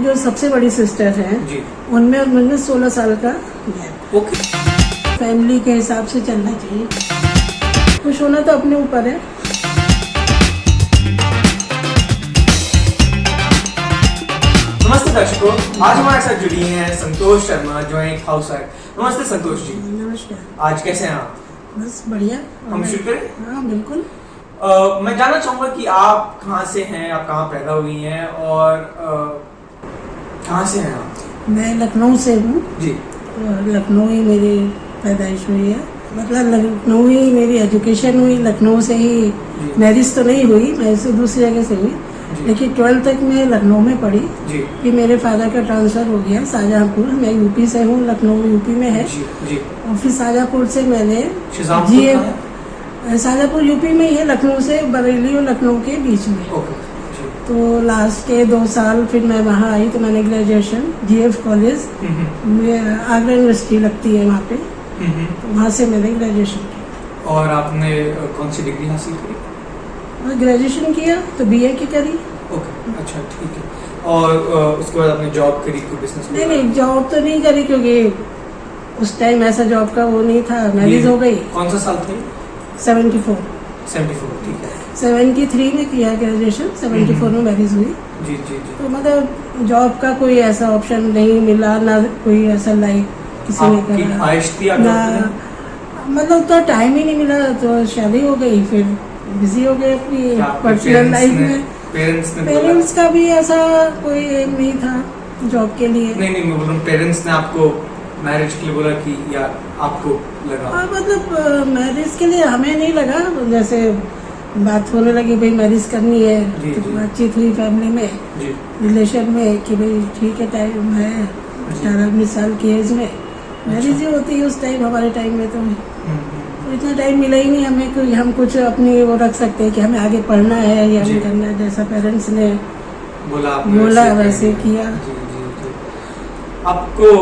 जो सबसे बड़ी सिस्टर है उनमें और मुझमें 16 साल का गैप। ओके। फैमिली के हिसाब से चलना चाहिए, खुश होना तो अपने ऊपर है। नमस्ते दर्शकों, आज हमारे साथ जुड़ी हैं संतोष शर्मा जो है एक हाउस वाइफ। नमस्ते संतोष जी। नमस्कार। आज कैसे हैं आप? बस बढ़िया। हम शुरू करें? हाँ बिल्कुल। मैं जानना चाहूंगा कि आप कहाँ से हैं, आप कहाँ पैदा हुई हैं और कहाँ से हैं आप? मैं लखनऊ से हूँ जी। लखनऊ ही मेरी पैदाइश हुई है, मतलब लखनऊ ही मेरी एजुकेशन हुई, लखनऊ से ही। मैरिज तो नहीं हुई, मैरिज तो दूसरी जगह से हुई, लेकिन 12th तक मैं लखनऊ में पढ़ी। फिर मेरे फादर का ट्रांसफ़र हो गया शाहजहाँपुर। मैं यूपी से हूँ, लखनऊ यूपी में है। और फिर शाहजहाँपुर से मैंने शाहजहाँपुर यूपी में ही है, लखनऊ से बरेली और लखनऊ के बीच में। तो लास्ट के 2 साल फिर मैं वहाँ आई तो मैंने ग्रेजुएशन GF कॉलेज में, आगरा यूनिवर्सिटी लगती है वहाँ पे, तो वहाँ से मैंने ग्रेजुएशन की। और आपने कौन सी डिग्री हासिल करी? ग्रेजुएशन किया तो BA की करी। ओके, अच्छा ठीक है। और उसके बाद आपने जॉब करी, कोई बिजनेस? नहीं, जॉब तो नहीं करी क्योंकि उस टाइम ऐसा जॉब का वो नहीं था, मैरिज हो गई। कौन सा साल थे? 74, ठीक है। 73 में किया ग्रेजुएशन, 74 में मैरिज हुई। जी जी जी। तो मतलब जॉब का कोई ऐसा ऑप्शन नहीं मिला, ना कोई ऐसा लाइक किसी ने करा ना, मतलब तो टाइम ही नहीं मिला, तो शादी हो गई, फिर बिजी हो गए अपनी पर्सनल लाइफ में। पेरेंट्स का भी ऐसा कोई एम नहीं था जॉब के लिए। नहीं, मैं बोल रहा हूँ पेरेंट्स ने आपको मैरिज के लिए बोला कि या आपको लगा? हाँ, मतलब मैरिज के लिए हमें नहीं लगा, जैसे बात होने लगी भाई मैरिज करनी है, तो बातचीत हुई फैमिली में, रिलेशन में कि भाई ठीक है, टाइम है 18-19 साल की एज में मैरिज ही होती है उस टाइम, हमारे टाइम में तो इतना टाइम मिला ही नहीं हमें कि हम कुछ अपनी वो रख सकते हैं कि हमें आगे पढ़ना है या हमें करना है। जैसा पेरेंट्स ने बोला वैसे किया। आपको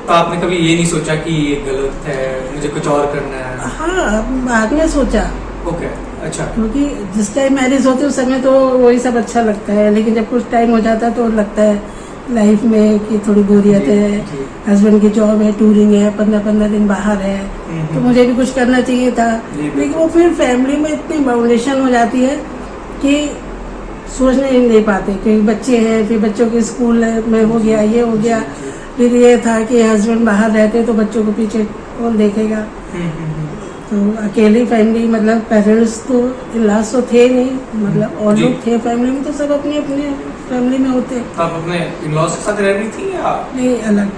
तो आपने कभी ये नहीं सोचा कि ये गलत है, मुझे कुछ और करना है? हाँ, बाद में सोचा। ओके, अच्छा। क्योंकि जिस टाइम मैरिज होती है उस समय तो वही सब अच्छा लगता है, लेकिन जब कुछ टाइम हो जाता है तो लगता है लाइफ में कि थोड़ी बोरियत है। हस्बैंड की जॉब है, टूरिंग है, 15-15 दिन बाहर है, तो मुझे भी कुछ करना चाहिए था। लेकिन वो फिर फैमिली में इतनी बाउंडेशन हो जाती है कि सोचने ही नहीं पाते, क्योंकि बच्चे हैं, फिर बच्चों के स्कूल में हो गया, ये हो गया। फिर ये था कि हस्बैंड बाहर रहते तो बच्चों को पीछे कौन देखेगा। तो अकेली फैमिली, मतलब पेरेंट्स तो इलाज तो थे नहीं, मतलब और लोग थे फैमिली में, तो सब अपनी अपनी फैमिली में होते। तो आप अपने इन-लॉज के साथ रह रही थी या नहीं?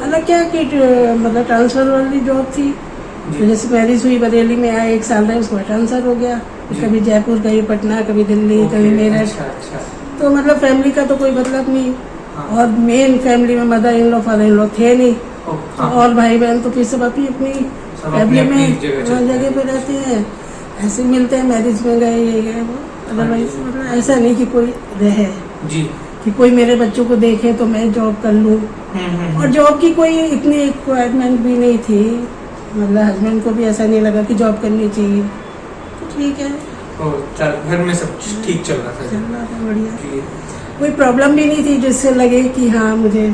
अलग क्या कि मतलब ट्रांसफर वाली जॉब थी। तो जैसे मैरिज हुई, बरेली में आए, 1 साल रहे, उसके बाद ट्रांसफर हो गया। कभी जयपुर, कभी पटना, कभी दिल्ली, कभी मेरठ। तो मतलब फैमिली का तो कोई मतलब नहीं। और मेन फैमिली में mother in law, father in law थे नहीं, और भाई बहन तो फिर सब अपनी अपनी फैमिली में जगह पे रहते हैं, ऐसे मिलते हैं, मैरिज में गए, ये गए वो। अदरवाइज मतलब ऐसा नहीं कि कोई रहे कि कोई मेरे बच्चों को देखे तो मैं जॉब कर लूँ। और जॉब की कोई इतनी रिक्वायरमेंट भी नहीं थी, मतलब हस्बैंड को भी ऐसा नहीं लगा कि जॉब करनी चाहिए, तो ठीक है। घर में सब ठीक चल रहा था बढ़िया, कोई प्रॉब्लम भी नहीं थी जिससे लगे कि हाँ मुझे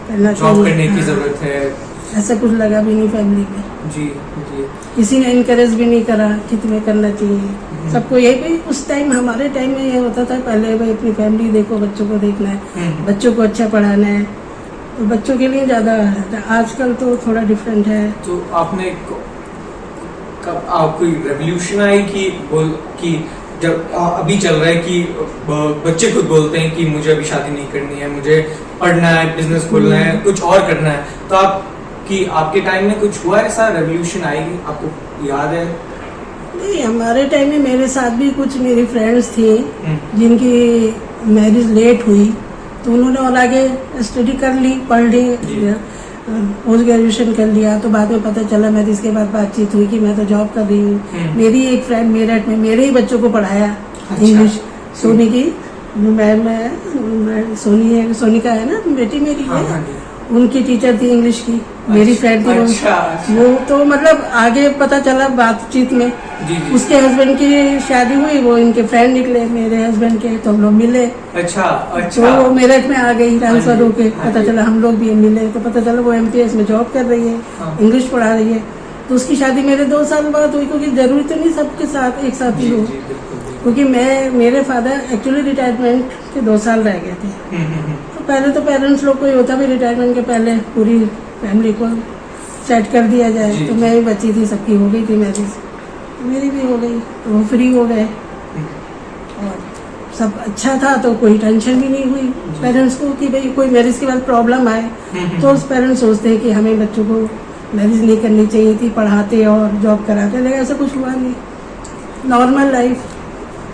करना चाहिए, जॉब करने की जरूरत है, ऐसा कुछ लगा भी नहीं फैमिली में। जी। किसी ने इनकरेज भी नहीं करा कि तुम्हें करना चाहिए। सबको यही भाई, उस टाइम हमारे टाइम में ये होता था, पहले भाई अपनी फैमिली देखो, बच्चों को देखना है, बच्चों को अच्छा पढ़ाना है, तो बच्चों के लिए ज़्यादा है। आजकल तो थोड़ा डिफरेंट है। तो आपने कब कोई रेवोल्यूशन आई कि जब अभी चल रहा है कि बच्चे खुद बोलते हैं कि मुझे अभी शादी नहीं करनी है, मुझे पढ़ना है, बिजनेस खोलना है, कुछ और करना है, तो आपके टाइम में कुछ हुआ ऐसा रेवोल्यूशन आएगी, आपको याद है? नहीं, हमारे टाइम में मेरे साथ भी कुछ मेरी फ्रेंड्स थी जिनकी मैरिज लेट हुई, तो उन्होंने और आगे स्टडी कर ली, पढ़ ली, पोस्ट ग्रेजुएशन कर लिया। तो बाद में पता चला, मैरिज के बाद बातचीत हुई कि मैं तो जॉब कर रही हूँ। मेरी एक फ्रेंड मेरठ में मेरे ही बच्चों को पढ़ाया इंग्लिश, सोनी की मैम है, सोनी है, सोनिका है ना बेटी मेरी है, उनकी टीचर थी इंग्लिश की, मेरी फ्रेंड थी अच्छा, वो तो मतलब आगे पता चला बातचीत में जी जी। उसके हस्बैंड की शादी हुई, वो इनके फ्रेंड निकले मेरे हस्बैंड के, तो हम लोग मिले। अच्छा तो अच्छा। वो मेरठ में आ गई ट्रांसफर हाँ जी, होके, हाँ पता जी। चला हम लोग भी मिले, तो पता चला वो MTS में जॉब कर रही है, हाँ। इंग्लिश पढ़ा रही है। तो उसकी शादी मेरे 2 साल बाद हुई, क्योंकि जरूरी तो नहीं सबके साथ एक साथ ही जी हो, जी बिल्कुल बिल्कुल। क्योंकि मेरे फादर एक्चुअली रिटायरमेंट के 2 साल रह गए थे। हम्म। तो पहले तो पेरेंट्स लोग को ही होता भी रिटायरमेंट के पहले पूरी फैमिली को सेट कर दिया जाए, जी, तो जी। मैं ही बची थी, सबकी हो गई थी मैरिज, मेरी भी हो गई, तो वो फ्री हो गए और सब अच्छा था, तो कोई टेंशन भी नहीं हुई पेरेंट्स को कि भाई कोई मैरिज के बाद प्रॉब्लम आए। तो उस पेरेंट्स सोचते हैं कि हमें बच्चों को मैरिज नहीं करनी चाहिए थी, पढ़ाते और जॉब कराते, लेकिन ऐसा कुछ हुआ नहीं, नॉर्मल लाइफ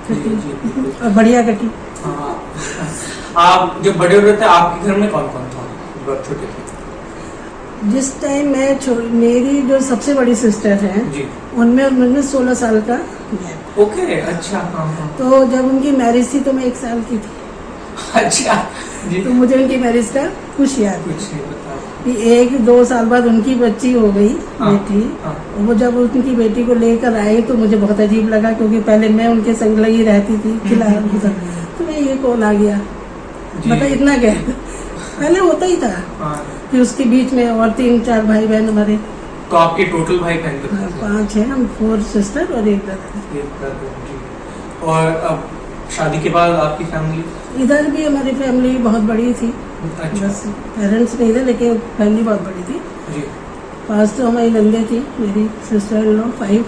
जी, जी, बिल्कुल। और बढ़िया कटी। हाँ। आप जब बड़े हो रहे थे आपके घर में कौन कौन था जब छोटे थे? जिस टाइम मेरी जो सबसे बड़ी सिस्टर है जी। उनमें और मुझमें 16 साल का गैप। ओके अच्छा हाँ हाँ। तो जब उनकी मैरिज थी तो मैं 1 साल की थी, अच्छा जी। तो मुझे उनकी मैरिज का कुछ याद नहीं। कुछ नहीं बताओ। कि 1-2 साल बाद उनकी बच्ची हो गई, हाँ, बेटी। हाँ। और वो जब उनकी बेटी को लेकर आई तो मुझे बहुत अजीब लगा, क्योंकि पहले मैं उनके संग लगी रहती थी, खिला तो मैं ये कौन आ गया, जी। मतलब इतना गैप पहले होता ही था। हाँ। फिर उसके बीच में और 3-4 भाई बहन हमारे, तो आपके टोटल भाई बहन कितने थे? 5 हैं हम, 4 सिस्टर और 1 ब्रदर। एक brother, जी। और अब शादी के बाद आपकी फैमिली? इधर भी हमारी फैमिली बहुत बड़ी थी, अच्छा बस पेरेंट्स नहीं थे लेकिन फैमिली बहुत बड़ी थी। जी। 5 तो हमारी नंदे थी, मेरी सिस्टर इन लॉ 5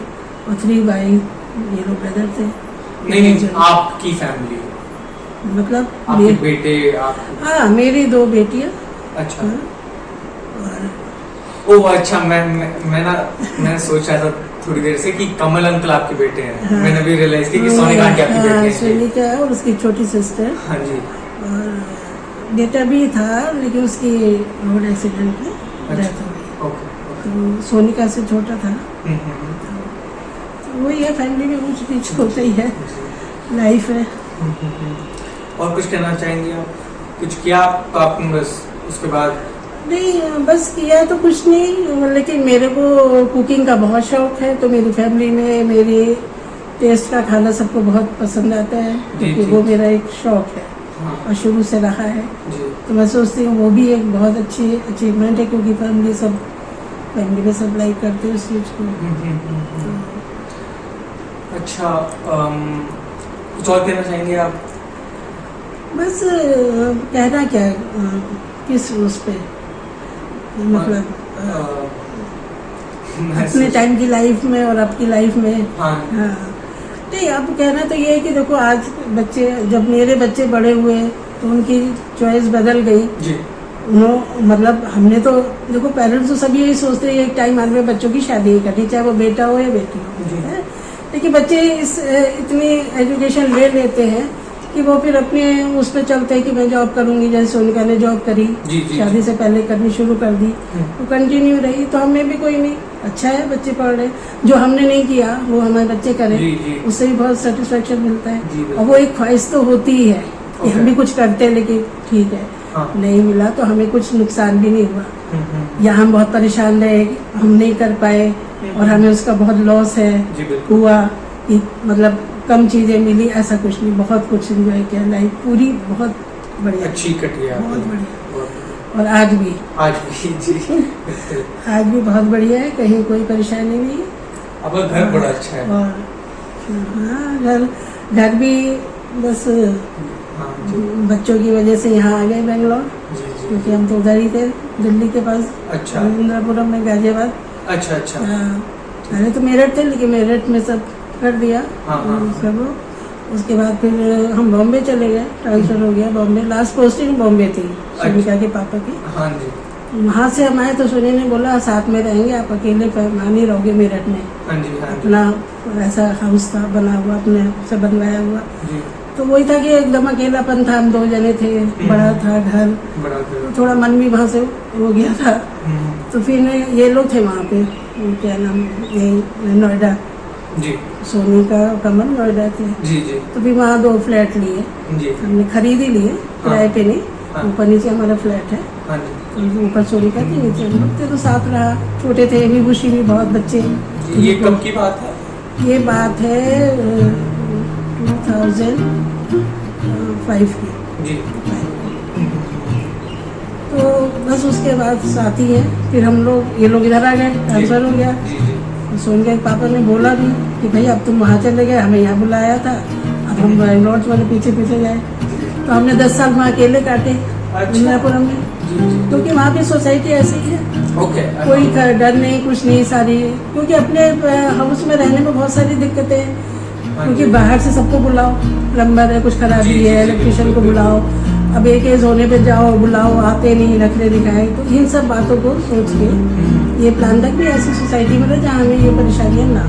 और 3 भाई, ये लोग ब्रदर थे। नहीं आपकी फैमिली मतलब आपके बेटे आप? हाँ, मेरी 2 बेटियाँ। अच्छा। हाँ, और ओह अच्छा मैंने सोच रहा था थोड़ी देर से कि कमल अंकल आपके बेटे हैं। हाँ। मैंने भी रियलाइज किया कि सोनिका आंटी आपकी बेटी है। सोनिका है और उसकी छोटी सिस्टर, हाँ जी। और बेटा भी था लेकिन उसकी रोड एक्सीडेंट में डेथ हो गई। ओके। तो सोनिका से छोटा था। हम्म। तो वही है, फैमिली में ऊंच नीच होता ही है, लाइफ है। और कुछ कहना चाहेंगे आप? कुछ किया तो आपने बस उसके बाद? नहीं, बस किया तो कुछ नहीं, लेकिन मेरे को कुकिंग का बहुत शौक है, तो मेरी फैमिली में मेरे टेस्ट का खाना सबको बहुत पसंद आता है, क्योंकि वो मेरा एक शौक है हाँ और शुरू से रहा है। जी। तो मैं सोचती हूँ वो भी एक बहुत अच्छी अचीवमेंट है, क्योंकि फैमिली में सब लाइक करते हैं उस चीज़ को। अच्छा कुछ और कहना चाहेंगे आप? बस कहना क्या किस उस पे, मतलब अपने टाइम की लाइफ में और आपकी लाइफ में। हाँ। हाँ, नहीं अब कहना तो ये है कि देखो आज बच्चे, जब मेरे बच्चे बड़े हुए तो उनकी चॉइस बदल गई। जी। मतलब हमने तो देखो पेरेंट्स तो सभी यही सोचते हैं एक टाइम आने में बच्चों की शादी ही करनी, चाहे वो बेटा हो या बेटी हो, है? लेकिन बच्चे इतनी एजुकेशन ले लेते हैं कि वो फिर अपने उस पर चलते हैं कि मैं जॉब करूंगी, जैसे सोनिका ने जॉब करी, शादी से पहले करनी शुरू कर दी, वो कंटिन्यू रही। तो हमें भी कोई नहीं, अच्छा है बच्चे पढ़ रहे, जो हमने नहीं किया वो हमारे बच्चे करें, उससे भी बहुत सेटिस्फेक्शन मिलता है। और वो एक ख्वाहिश तो होती ही है कि हम भी कुछ करते हैं, लेकिन ठीक है नहीं मिला तो हमें कुछ नुकसान भी नहीं हुआ, या हम बहुत परेशान रहे, हम नहीं कर पाए और हमें उसका बहुत लॉस है हुआ, मतलब कम चीजें मिली, ऐसा कुछ नहीं, बहुत कुछ एंजॉय किया, लाइफ पूरी बहुत बढ़िया, अच्छी कटी है, बहुत बढ़िया। और आज भी जी आज भी बहुत बढ़िया है, कहीं कोई परेशानी नहीं है। अब घर बड़ा अच्छा है। और हाँ, घर भी बस बच्चों की वजह से यहाँ आ गए बेंगलोर, क्योंकि हम तो उधर ही थे दिल्ली के पास। अच्छा। इंद्रापुरम में, गाजियाबाद। अच्छा अच्छा। पहले तो मेरठ थे, लेकिन मेरठ में सब कर दिया सब। उसके बाद फिर हम बॉम्बे चले गए, ट्रांसफर हो गया बॉम्बे। लास्ट पोस्टिंग बॉम्बे थी सोनिका के पापा की। हाँ जी। वहाँ से हम आए तो सोनी ने बोला साथ में रहेंगे, आप अकेले वहाँ नहीं रहोगे मेरठ में। हाँ जी, हाँ अपना ऐसा हाउस था बना हुआ, अपने से बनवाया हुआ। तो वही था कि एकदम अकेलापन था, हम 2 जने थे, बड़ा था घर, तो थोड़ा मन भी वहाँ से हो गया था। तो फिर ये लोग थे वहाँ पे, क्या नाम, यही नोएडा, जी। सोनी का कमल नोएडा थे। जी जी। तो फिर वहाँ 2 फ्लैट लिए, हमने खरीद ही लिए, किराए पे नहीं। हाँ। ऊपर नीचे हमारा फ्लैट है, हाँ जी। तो ऊपर चोरी करते नीचे हम लोग थे, तो साथ रहा। छोटे थे भी, खुशी भी बहुत बच्चे। ये कब की बात है? ये बात है 2005 की। जी। तो बस उसके बाद साथी है, फिर हम लोग, ये लोग इधर आ गए, ट्रांसफर हो गया। जी जी। सोन के पापा ने बोला भी कि भाई अब तुम वहाँ चले गए, हमें यहाँ बुलाया था, अब हम बैंगलोर वाले पीछे पीछे जाए। तो हमने 10 साल वहाँ अकेले काटे इंदिरापुरम में, क्योंकि वहाँ की सोसाइटी ऐसी ही है। ओके। कोई डर नहीं, कुछ नहीं, सारी, क्योंकि अपने हाउस में रहने में बहुत सारी दिक्कतें हैं, क्योंकि बाहर से सबको बुलाओ, प्लम्बर है, कुछ खराबी है, इलेक्ट्रिशियन को बुलाओ, अब एक एज होने पे जाओ, बुलाओ, आते नहीं, नखरे दिखाए। तो इन सब बातों को सोच के ये प्लान था कि ऐसी सोसाइटी में रहे जहाँ हमें ये परेशानियाँ ना हो।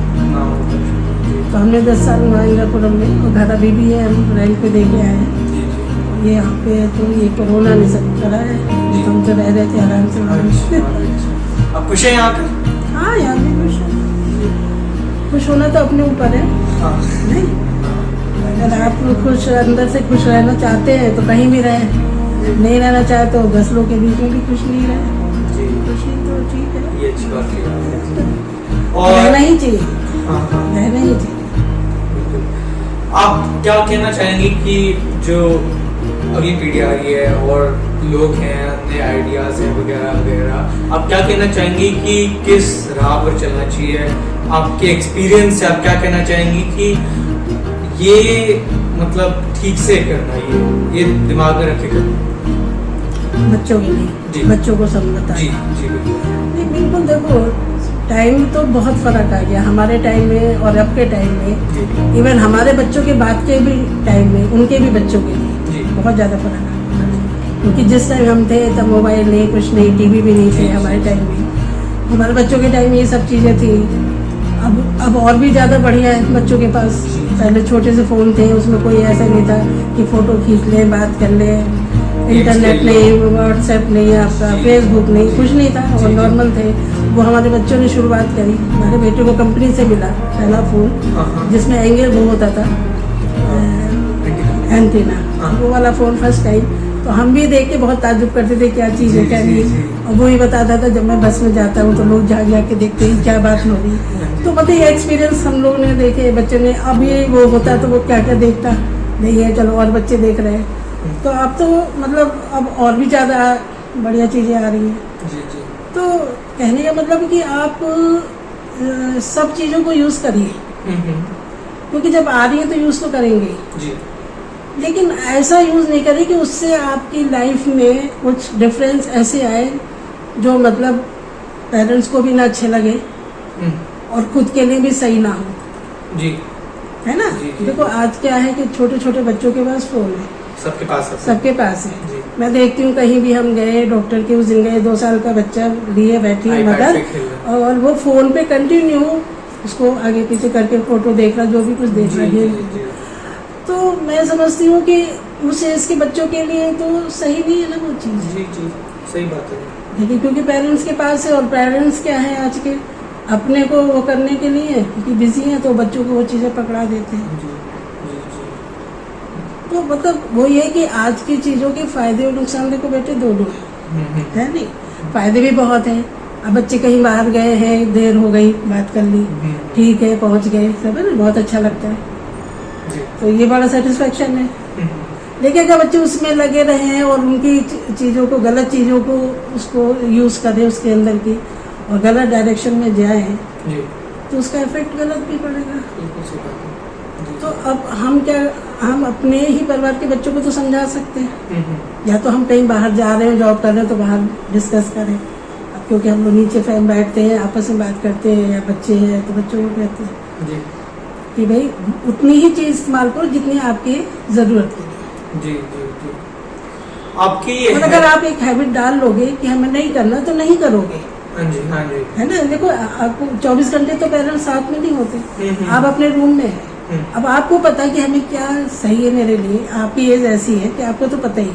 तो हमने 10 साल वहाँ इंदिरापुरम में, और घर अभी भी है, हम रेंट पे दे के आए हैं। ये यहाँ पे तो ये कोरोना ने सब करा है, हम तो रह रहे थे आराम से वहाँ। अब खुश है यहाँ पे? हाँ, यहाँ भी खुश है। खुश होना तो अपने ऊपर है, नहीं? अगर आप खुश, अंदर से खुश रहना चाहते हैं तो कहीं भी रहें, नहीं रहना चाहे तो 10 लोग के बीच में भी खुश नहीं रहे। खुशी तो ठीक है, ये अच्छी बात है। रहना ही चाहिए, हाँ, रहना ही चाहिए। आप क्या कहना चाहेंगे कि जो अगली पीढ़ी आ रही है और लोग हैं, नए आइडियाज हैं वगैरह वगैरह, आप क्या कहना चाहेंगे कि किस राह पर चलना चाहिए? आपके एक्सपीरियंस से आप क्या कहना चाहेंगे कि ये मतलब ठीक से करना, ये दिमाग में रखे करना बच्चों के लिए, बच्चों को समझता जी जी बिल्कुल। बिल्कुल। देखो, टाइम तो बहुत फर्क आ गया हमारे टाइम में और अब के टाइम में। इवन हमारे बच्चों के बाद के भी टाइम में, उनके भी बच्चों के लिए बहुत ज़्यादा फर्क आ गया। क्योंकि जिस टाइम हम थे तब मोबाइल नहीं, कुछ नहीं, टीवी भी नहीं थे हमारे टाइम में। हमारे बच्चों के टाइम में ये सब चीज़ें थी। अब और भी ज़्यादा बढ़िया है बच्चों के पास। पहले छोटे से फ़ोन थे, उसमें कोई ऐसा नहीं था कि फ़ोटो खींच लें, बात कर लें, इंटरनेट नहीं, व्हाट्सएप नहीं, आपका फेसबुक नहीं, कुछ नहीं था, और नॉर्मल थे। वो हमारे बच्चों ने शुरुआत करी। हमारे बेटे को कंपनी से मिला पहला फ़ोन, जिसमें एंगल वो होता था, एंटीना, वो वाला फ़ोन फर्स्ट टाइम। तो हम भी देख के बहुत ताज्जुब करते थे, क्या चीज़ है, क्या नहीं। और वो ही बताता था, जब मैं बस में जाता हूँ तो लोग जा के देखते हैं क्या बात हो रही। तो मतलब ये एक्सपीरियंस हम लोग ने देखे, बच्चे ने। अब ये वो होता तो वो क्या क्या देखता, नहीं है, चलो और बच्चे देख रहे हैं। तो अब तो मतलब अब और भी ज़्यादा बढ़िया चीज़ें आ रही हैं। तो कहने का मतलब कि आप सब चीज़ों को यूज़ करिए, क्योंकि जब आ रही है तो यूज़ तो करेंगे जी। लेकिन ऐसा यूज़ नहीं करें कि उससे आपकी लाइफ में कुछ डिफरेंस ऐसे आए जो मतलब पेरेंट्स को भी ना अच्छे लगे और खुद के लिए भी सही ना हो जी, है ना। जी। देखो आज क्या है कि छोटे छोटे बच्चों के पास फ़ोन है, सबके पास है। मैं देखती हूँ कहीं भी हम गए, डॉक्टर के उस दिन गए, 2 साल का बच्चा लिए बैठी है मदर, और वो फ़ोन पे कंटिन्यू उसको आगे पीछे करके फोटो देख रहा, जो भी कुछ देख रहा है। तो मैं समझती हूँ कि उस एज के बच्चों के लिए तो सही नहीं है ना वो चीज़। जी जी, सही बात है। देखिए, क्योंकि पेरेंट्स के पास है, और पेरेंट्स क्या है आज के, अपने को वो करने के लिए क्योंकि बिजी हैं, तो बच्चों को वो चीज़ें पकड़ा देते हैं। जी, जी, जी। तो मतलब वो ये कि आज की चीज़ों के फ़ायदे और नुकसान देखो बेटे दोनों है नहीं। फ़ायदे भी बहुत हैं। अब बच्चे कहीं बाहर गए हैं, देर हो गई, बात कर ली, ठीक है, पहुँच गए, सब है ना, बहुत अच्छा लगता है। तो ये बड़ा सेटिस्फेक्शन है। लेकिन अगर बच्चे उसमें लगे रहे और उनकी चीज़ों को, गलत चीज़ों को उसको यूज़ करें उसके अंदर की, और गलत डायरेक्शन में जाए, तो उसका इफेक्ट गलत भी पड़ेगा। तो अब हम अपने ही परिवार के बच्चों को तो समझा सकते हैं, या तो हम कहीं बाहर जा रहे हैं, जॉब कर रहे हैं, तो बाहर डिस्कस करें। अब क्योंकि हम लोग नीचे फैम बैठते हैं, आपस में बात करते हैं, या बच्चे हैं तो बच्चों को कहते हैं कि भाई उतनी ही चीज़ इस्तेमाल करो जितनी आपकी ज़रूरत के लिए। जी जी जी। आपकी और अगर आप एक हैबिट डाल लोगे कि हमें नहीं करना, तो नहीं करोगे। हाँ जी, हाँ जी। है ना। देखो, आपको 24 घंटे तो पेरेंट्स साथ में नहीं होते, आप अपने रूम में हैं। अब आपको पता है कि हमें क्या सही है मेरे लिए। आपकी एज ऐसी है कि आपको तो पता ही है,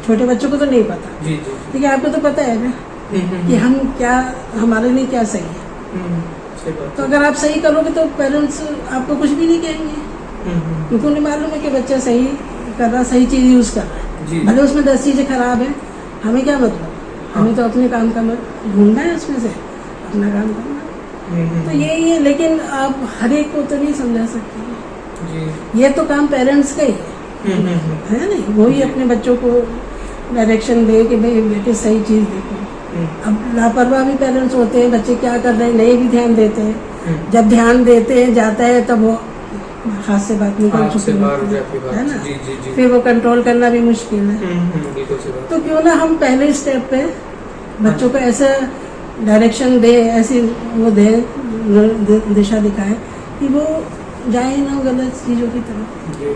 छोटे बच्चों को तो नहीं पता। जी जी। लेकिन आपको तो पता है ना कि हम क्या, हमारे लिए क्या सही है। तो अगर आप सही करोगे तो पेरेंट्स आपको कुछ भी नहीं कहेंगे, क्योंकि उन्हें मालूम है कि बच्चा सही कर रहा, सही चीज़ यूज़ कर रहा है। जी। भले उसमें 10 चीजें खराब है, हमें क्या मतलब, हमें तो अपने काम का ढूंढना है, उसमें से अपना काम करना है। तो यही है, लेकिन आप हर एक को तो नहीं समझा सकते जी। ये तो काम पेरेंट्स का ही है नहीं, वही जी। अपने बच्चों को डायरेक्शन दे कि भाई बेटे सही चीज देखो। अब लापरवाह भी पेरेंट्स होते हैं, बच्चे क्या कर रहे हैं नहीं भी ध्यान देते हैं, जब ध्यान देते हैं जाता है तब वो हाथ से बात निकल चुकी होती है ना, जी, जी, जी। फिर वो कंट्रोल करना भी मुश्किल है। बिल्कुल सही बात। तो क्यों ना हम पहले स्टेप पे बच्चों को ऐसा डायरेक्शन दे, ऐसी वो दे दिशा दिखाए कि वो जाए ना गलत चीजों की तरफ। जी।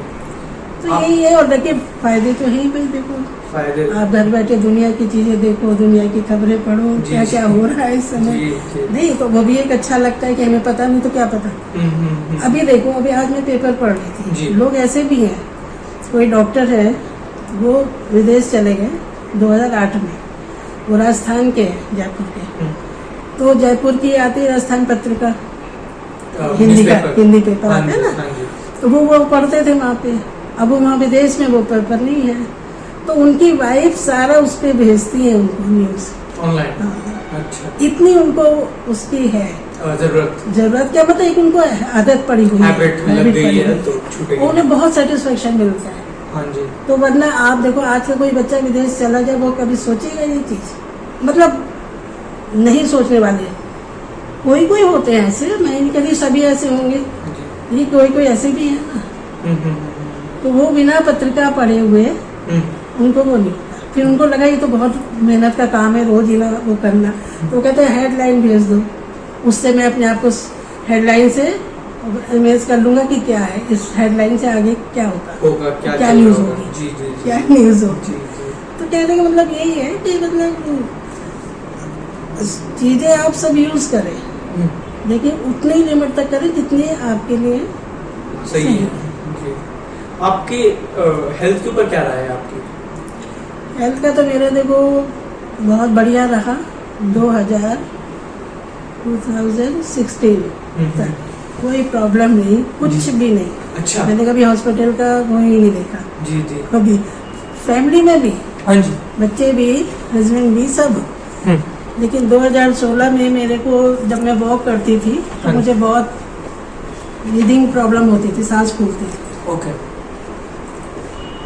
तो यही है, और देखिए फायदे तो है ही भाई, देखो फायदे आप घर बैठे दुनिया की चीजें देखो, दुनिया की खबरें पढ़ो, जी, क्या क्या हो रहा है इस समय। जी, जी। नहीं तो वो भी एक अच्छा लगता है कि हमें पता नहीं तो क्या पता। अभी देखो, अभी आज मैं पेपर पढ़ रही जी। थी, लोग ऐसे भी हैं, कोई डॉक्टर है वो विदेश चले गए 2008 में, वो राजस्थान के हैं, जयपुर के। तो जयपुर की आती है राजस्थान पत्रिका, हिंदी पेपर आता है ना, तो वो पढ़ते थे वहाँ पे। अब वो वहाँ विदेश में वो पेपर नहीं है, तो उनकी वाइफ सारा उस पर भेजती है उनको न्यूज ऑनलाइन। अच्छा। इतनी उनको उसकी है जरूरत क्या, मतलब एक उनको आदत पड़ी हुई है, हैबिट लग गई है, तो छूटेगी। उन्हें बहुत सेटिस्फेक्शन मिलता है। हाँ जी। तो वरना आप देखो, आज का कोई बच्चा विदेश चला जाए, वो कभी सोचेगा ये चीज, मतलब नहीं सोचने वाले। कोई कोई होते हैं ऐसे, मैं नहीं कहती सभी ऐसे होंगे, ये कोई कोई ऐसे भी है ना। तो वो बिना पत्रिका पढ़े हुए उनको वो नहीं होता। फिर उनको लगा ये तो बहुत मेहनत का काम है, रोज ही ना वो करना, तो कहते हैं हेडलाइन भेज दो, उससे मैं अपने आप को हेडलाइन से इमेज कर लूंगा कि क्या है, इस हेडलाइन से आगे क्या होगा, क्या न्यूज होगी, क्या न्यूज होगी। तो कहने का मतलब यही है कि मतलब चीजें आप सब यूज करें, लेकिन उतनी ही लिमिट तक करें जितनी आपके लिए सही है। जी। आपके हेल्थ के ऊपर क्या राय है आपकी? हेल्थ का तो मेरा देखो बहुत बढ़िया रहा, 2016 तक कोई प्रॉब्लम नहीं, कुछ भी नहीं। अच्छा। मैंने कभी हॉस्पिटल का वो ही नहीं देखा। जी जी। कभी फैमिली में भी, हाँ जी, बच्चे भी, हस्बैंड भी, सब। लेकिन 2016 में मेरे को, जब मैं वॉक करती थी तो मुझे बहुत ब्रीदिंग प्रॉब्लम होती थी, सांस फूलती थी। ओके।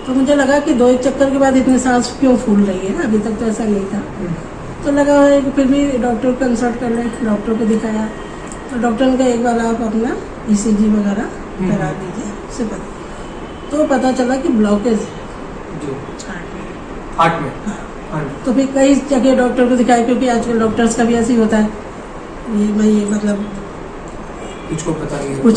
तो मुझे लगा कि 2-1 चक्कर के बाद इतनी सांस क्यों फूल रही है, अभी तक तो ऐसा नहीं था। तो लगा कि फिर भी डॉक्टर को कंसल्ट कर लें, डॉक्टर को दिखाया, तो डॉक्टर ने कहा एक बार आप अपना ECG वगैरह करा दीजिए, उससे तो पता चला कि ब्लॉकेज है हार्ट में। हाँ। तो फिर कई जगह डॉक्टर को दिखाया, क्योंकि आजकल डॉक्टर्स का भी ऐसे ही होता है, ये भाई मतलब कुछ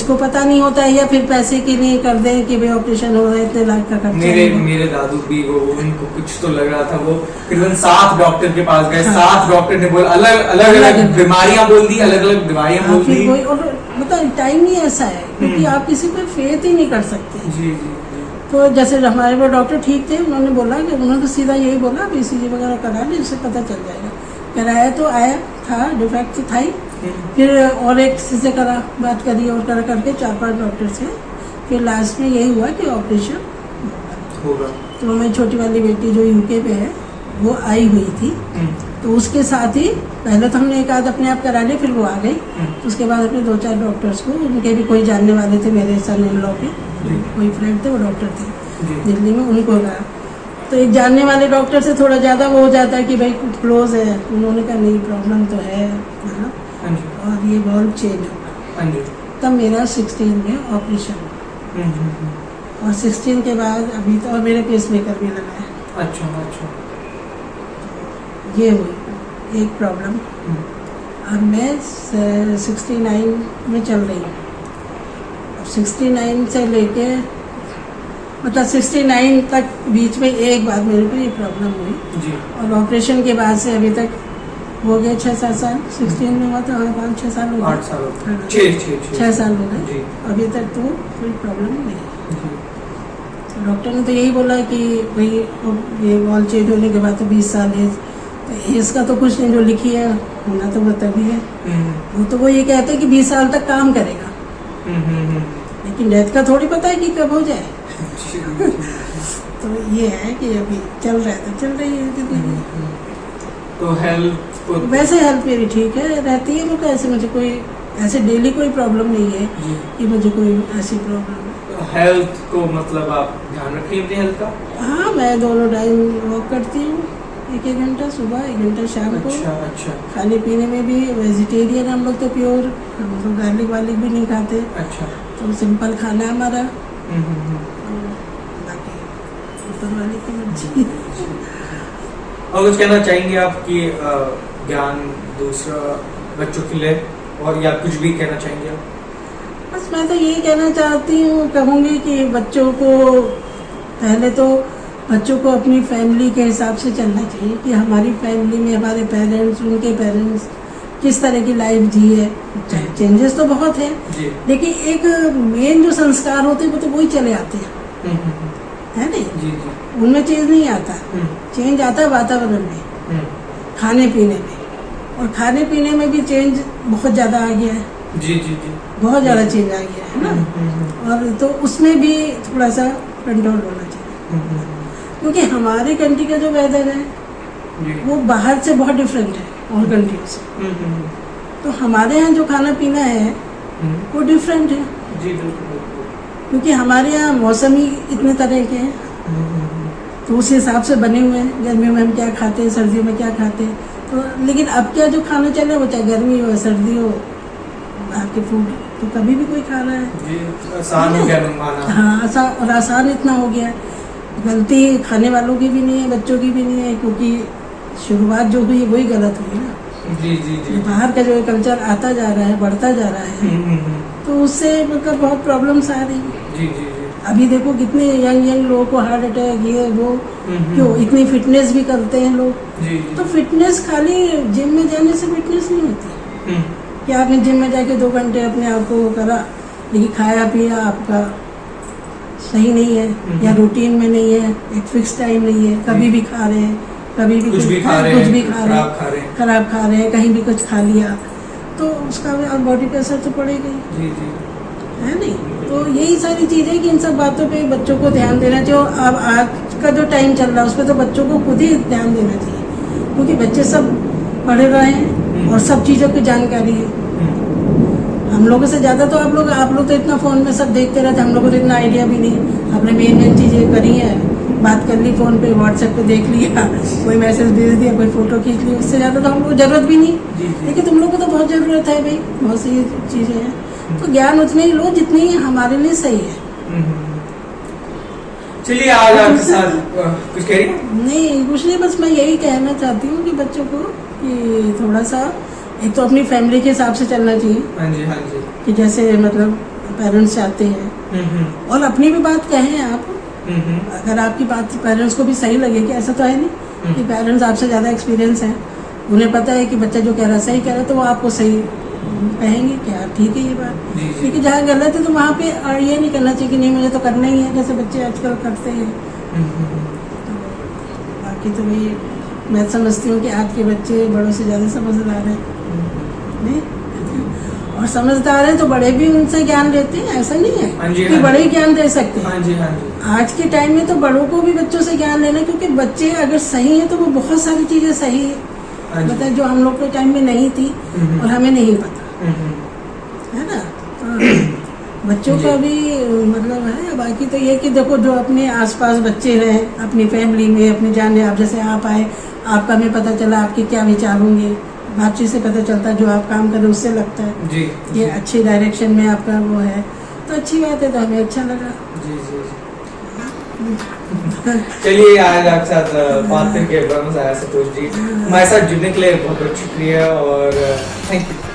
को पता नहीं होता है, या फिर पैसे के लिए कर दें कि भाई ऑपरेशन हो रहा है, इतने लाख का खर्चा। मेरे दादू भी उनको कुछ तो लग रहा था, वो तकरीबन 7 डॉक्टर के पास गए। हाँ। 7 डॉक्टर ने बोल अलग बीमारियां बोल दी, अलग दवाइयां बोल दी। और मतलब टाइम ही ऐसा है, क्योंकि आप किसी पे फेथ ही नहीं कर सकते। जी। तो जैसे हमारे वो डॉक्टर ठीक थे, उन्होंने बोला कि उन्होंने तो सीधा यही बोला ECG वगैरह करा ली, उससे पता चल जाएगा। कराया तो आया था, डिफेक्ट तो था ही। फिर और एक से करा, बात करी और करा करके 4-5 डॉक्टर से, फिर लास्ट में यही हुआ कि ऑपरेशन होगा। तो मेरी छोटी वाली बेटी जो UK पे है, वो आई हुई थी, तो उसके साथ ही पहले तो हमने एक आध अपने आप करा लिया, फिर वो आ गई। तो उसके बाद अपने 2-4 डॉक्टर्स को, उनके भी कोई जानने वाले थे, मेरे सन इन लॉ के कोई फ्रेंड थे, वो डॉक्टर थे दिल्ली में, उनको कहा। तो एक जानने वाले डॉक्टर से थोड़ा ज़्यादा वो हो जाता है कि भाई कुछ क्लोज है, उन्होंने कहा नहीं प्रॉब्लम तो है ना, और ये वॉल्व चेंज होगा। तब मेरा 16 में ऑपरेशन हुआ, और 16 के बाद अभी तो, और मेरे पेसमेकर भी लगा है। अच्छा। ये हुई एक प्रॉब्लम। अब मैं 69 में चल रही हूँ। अब 69 से लेके मतलब 69 तक बीच में एक बार मेरे को ये प्रॉब्लम हुई जी। और ऑपरेशन के बाद से अभी तक हो गया 6-7 साल। 16 में हुआ तो 5-6 साल हो गए, 8 साल 6 साल हो गए। अभी तक तो कोई प्रॉब्लम नहीं। तो डॉक्टर ने तो यही बोला कि भाई ये वॉल चेंज होने के बाद तो 20 साल है, तो इसका तो कुछ नहीं, जो लिखी है होना तो वो तभी है। वो तो वो ये कहते हैं कि 20 साल तक काम करेगा, लेकिन डेथ का थोड़ी पता है कि कब हो जाए। तो ये है कि अभी चल रहा है तो चल रही है जिंदगी। तो हेल्थ को वैसे हेल्थ मेरी ठीक है रहती है, मुझे ऐसे मुझे कोई ऐसे डेली कोई प्रॉब्लम नहीं है जी। कि मुझे कोई ऐसी प्रॉब्लम है। तो हेल्थ को मतलब आप ध्यान रखिए अपनी हेल्थ का। हाँ, मैं दोनों टाइम वॉक करती हूँ, 1-1 घंटा सुबह, 1 घंटा शाम को। अच्छा अच्छा खाने पीने में भी वेजिटेरियन हम लोग तो प्योर, हम लोग गार्लिक वार्लिक भी नहीं खाते, अच्छा। तो सिंपल खाना है हमारा। हम्म। बाकी ऊपर वाले की मर्जी। और कुछ कहना चाहेंगे आप कि ज्ञान दूसरा बच्चों के लिए, और या कुछ भी कहना चाहेंगे आप? बस मैं तो यही कहना चाहती हूँ, कहूँगी कि बच्चों को पहले तो बच्चों को अपनी फैमिली के हिसाब से चलना चाहिए कि हमारी फैमिली में हमारे पेरेंट्स, उनके पेरेंट्स किस तरह की लाइफ जी है। चेंजेस तो बहुत है, जी। लेकिन एक मेन जो संस्कार होते हैं वो तो वही चले आते हैं, है नहीं? जी जी। उनमें चेंज नहीं आता, चेंज आता है वातावरण में, खाने पीने में, और खाने पीने में भी चेंज बहुत ज़्यादा आ गया है। जी जी जी। बहुत ज़्यादा चेंज आ गया है ना। और तो उसमें भी थोड़ा सा कंट्रोल होना चाहिए, क्योंकि हमारे कंट्री का जो वेदर है जी। वो बाहर से बहुत डिफरेंट है और कंट्रियों से। तो हमारे यहाँ जो खाना पीना है वो डिफरेंट है, जी बिल्कुल। क्योंकि हमारे यहाँ मौसम ही इतने तरह के हैं, तो उस हिसाब से बने हुए हैं। गर्मियों में हम क्या खाते हैं, सर्दियों में क्या खाते हैं। तो लेकिन अब क्या जो खाना चले, वो चाहे गर्मी हो सर्दी हो, बाहर के फूड तो कभी भी कोई खा रहा है। जी, आसान हो गया मंगवाना। हाँ, और आसान इतना हो गया है। गलती खाने वालों की भी नहीं है, बच्चों की भी नहीं है, क्योंकि शुरुआत जो हुई है वही गलत हुई ना। जी जी जी। बाहर का जो कल्चर आता जा रहा है, बढ़ता जा रहा है, तो उससे मतलब बहुत प्रॉब्लम्स आ रही हैं। जी जी जी। अभी देखो कितने यंग लोगों को हार्ट अटैक, ये वो, क्यों? इतनी फिटनेस भी करते हैं लोग। जी जी। तो फिटनेस खाली जिम में जाने से फिटनेस नहीं होती कि आपने जिम में जाके 2 घंटे अपने आप को करा, लेकिन खाया पिया आपका सही नहीं है, या रूटीन में नहीं है, एक फिक्स टाइम नहीं है, कभी भी खा रहे हैं, कभी भी कुछ भी खा रहे हैं, खराब खा रहे हैं, कहीं भी कुछ खा लिया, तो उसका बॉडी पे असर तो पड़ेगा ही। जी जी। है नहीं? तो यही सारी चीज़ें कि इन सब बातों पे बच्चों को ध्यान देना चाहिए। और अब आज का जो टाइम चल रहा है उस पर तो बच्चों को खुद ही ध्यान देना चाहिए, क्योंकि बच्चे सब पढ़े रहे हैं और सब चीज़ों की जानकारी है। हम लोगों से ज़्यादा तो आप लोग तो इतना फ़ोन में सब देखते रहते, हम लोगों को तो इतना आइडिया भी नहीं। आपने मेन चीज़ें करी हैं, बात कर ली फ़ोन पे, व्हाट्सएप पे देख लिया, कोई मैसेज भेज दिया, कोई फ़ोटो खींच ली, उससे ज़्यादा तो हम लोग को ज़रूरत भी नहीं। लेकिन तुम लोग को तो बहुत ज़रूरत है भाई, बहुत सी चीज़ें हैं, तो ज्ञान उतने ही लो जितनी हमारे लिए सही है। चलिए, आज आपके साथ कुछ कह रही हैं? नहीं, कुछ नहीं, बस मैं यही कहना चाहती हूँ कि बच्चों को कि थोड़ा सा एक तो अपनी फैमिली के हिसाब से चलना चाहिए। हाँ जी हाँ जी। कि जैसे मतलब पेरेंट्स चाहते हैं, और अपनी भी बात कहें आप, अगर आपकी बात पेरेंट्स को भी सही लगे, कि ऐसा तो है नहीं कि पेरेंट्स आपसे ज़्यादा एक्सपीरियंस है, उन्हें पता है कि बच्चा जो कह रहा है सही कह रहा है, तो वो आपको सही कहेंगे क्या ठीक है ये बात। लेकिन जहाँ गलत है तो वहाँ पे ये नहीं करना चाहिए कि नहीं मुझे तो करना ही है, जैसे बच्चे आजकल करते हैं। तो बाकी तो भाई मैं समझती हूँ कि आज के बच्चे बड़ों से ज़्यादा समझदार हैं, नहीं? और समझदार हैं तो बड़े भी उनसे ज्ञान लेते हैं, ऐसा नहीं है कि बड़े ही ज्ञान दे सकते हैं। हाँ जी हाँ जी। आज के टाइम में तो बड़ों को भी बच्चों से ज्ञान लेना, क्योंकि बच्चे अगर सही है तो वो बहुत सारी चीज़ें सही है, मतलब जो हम लोग के टाइम में नहीं थी और हमें नहीं पता, है ना? तो बच्चों का भी मतलब है। बाकी तो ये कि देखो जो अपने आसपास बच्चे हैं, अपनी फैमिली में, अपने जाने, आप जैसे आप आए, आपका हमें पता चला आपके क्या विचार होंगे, बातचीत से पता चलता है, जो आप काम करें उससे लगता है जी, ये अच्छी डायरेक्शन में आपका वो है, तो अच्छी बात है, तो हमें अच्छा लगा। जी जी। चलिए, आज आपके साथ बात करके बड़ा मजा आया सतोष जी। हमारे साथ जुड़ने के लिए बहुत बहुत शुक्रिया और थैंक यू।